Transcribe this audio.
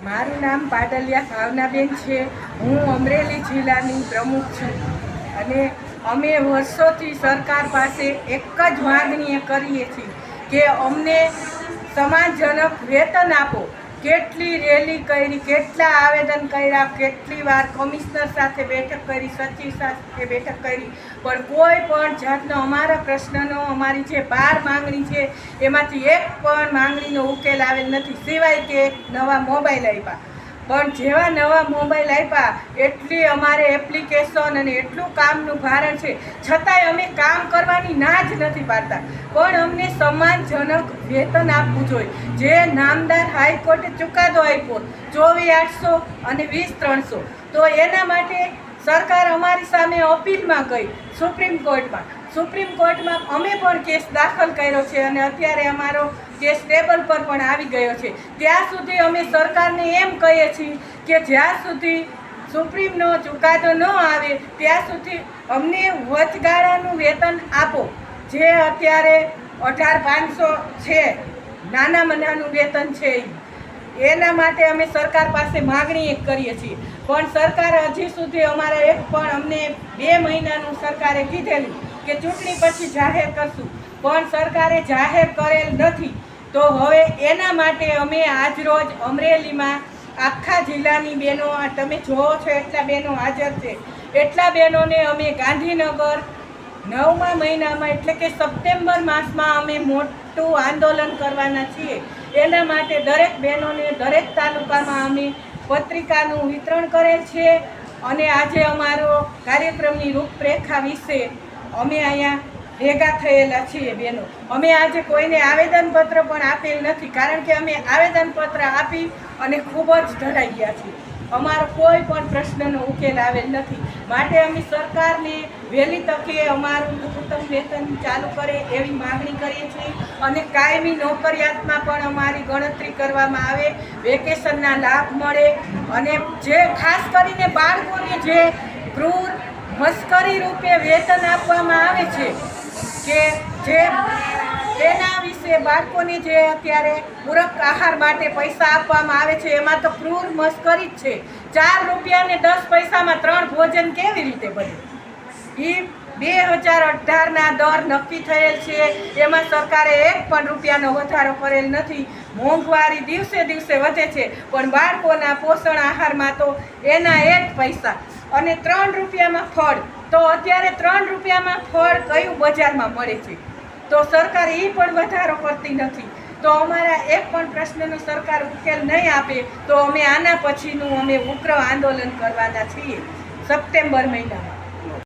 મારું નામ પાટલિયા ભાવનાબેન છે। હું અમરેલી જિલ્લાની પ્રમુખ છું અને અમે વર્ષોથી સરકાર પાસે એક જ માગણી કરીએ છીએ કે અમને સમાજજનક વેતન આપો। કેટલી રેલી કરી, કેટલા આવેદન કર્યા, કેટલી વાર કમિશનર સાથે બેઠક કરી, સચિવ સાથે બેઠક કરી, પણ કોઈ પણ જાતનો અમારા પ્રશ્નનો, અમારી જે 12 માંગણી છે એમાંથી એક પણ માંગણીનો ઉકેલ આવેલ નથી, સિવાય કે એક નવા મોબાઈલ આપ્યા। પણ જેવા નવા મોબાઈલ આપ્યા એટલી અમારે એપ્લિકેશન અને એટલું કામનું ભારણ છે, છતાંય અમે કામ કરવાની ના જ નથી પાડતા। પણ અમને સન્માનજનક વેતન આપવું જોઈએ, જે નામદાર હાઈકોર્ટે ચુકાદો આપ્યો 24,800 અને 20,300, તો એના માટે સરકાર અમારી સામે અપીલમાં ગઈ સુપ્રીમ કોર્ટમાં અમે પણ કેસ દાખલ કર્યો છે અને અત્યારે અમારો કેસ ટેબલ પર પણ આવી ગયો છે। ત્યાં સુધી અમે સરકારને એમ કહીએ છીએ કે જ્યાં સુધી સુપ્રીમનો ચુકાદો ન આવે ત્યાં સુધી અમને વચગાળાનું વેતન આપો। જે અત્યારે 18,500 છે, નાનામાં નાનું વેતન છે, એના માટે અમે સરકાર પાસે માગણી કરીએ છીએ। પણ સરકાર હજી સુધી અમારા એક પણ અમને 2 મહિનાનું સરકારે કીધેલું કે ચૂંટણી પછી જાહેર કરશું, પણ સરકારે જાહેર કરેલ નથી। તો હવે એના માટે અમે આજરોજ અમરેલીમાં આખા જિલ્લાની બહેનો, તમે જોવો છો એટલા બહેનો હાજર છે, એટલા બહેનોને અમે ગાંધીનગર 9મા મહિનામાં એટલે કે સપ્ટેમ્બર માસમાં અમે મોટું આંદોલન કરવાના છીએ। એના માટે દરેક બહેનોને દરેક તાલુકામાં અમે પત્રિકાનું વિતરણ કરેલ છે અને આજે અમારો કાર્યક્રમની રૂપરેખા વિશે અમે અહીંયા ભેગા થયેલા છીએ બહેનો। અમે આજે કોઈને આવેદનપત્ર પણ આપેલ નથી, કારણ કે અમે આવેદનપત્ર આપી અને ખૂબ જ ધરાઈ ગયા છીએ। અમારો કોઈ પણ પ્રશ્નનો ઉકેલ આવેલ નથી, માટે અમે સરકારને વહેલી તકે અમારું ન્યૂનતમ વેતન ચાલુ કરે એવી માગણી કરીએ છીએ અને કાયમી નોકરિયાતમાં પણ અમારી ગણતરી કરવામાં આવે, વેકેશનના લાભ મળે અને જે ખાસ કરીને બાળકોને જે ક્રૂર મસ્કરી રૂપે વેતન આપવામાં આવે છે કે જે તેના વિશે બાળકોને જે અત્યારે પૂરક આહાર માટે પૈસા આપવામાં આવે છે એમાં તો ક્રૂર મસ્કરી જ છે। 4 રૂપિયા ને 10 પૈસામાં 3 ભોજન કેવી રીતે બને? એ 2018ના દર નક્કી થયેલ છે, એમાં સરકારે 1 પણ રૂપિયાનો વધારો કરેલ નથી। મોંઘવારી દિવસે દિવસે વધે છે, પણ બાળકોના પોષણ આહારમાં તો એના 1 પૈસા અને 3 રૂપિયામાં ફળ। તો અત્યારે 3 રૂપિયામાં ફળ કયું બજારમાં મળે છે? તો સરકાર એ પણ વધારો કરતી નથી। તો અમારા એક પણ પ્રશ્નનો સરકાર ઉકેલ નહીં આપે તો અમે આના પછીનું અમે ઉગ્ર આંદોલન કરવાના છીએ સપ્ટેમ્બર મહિનામાં।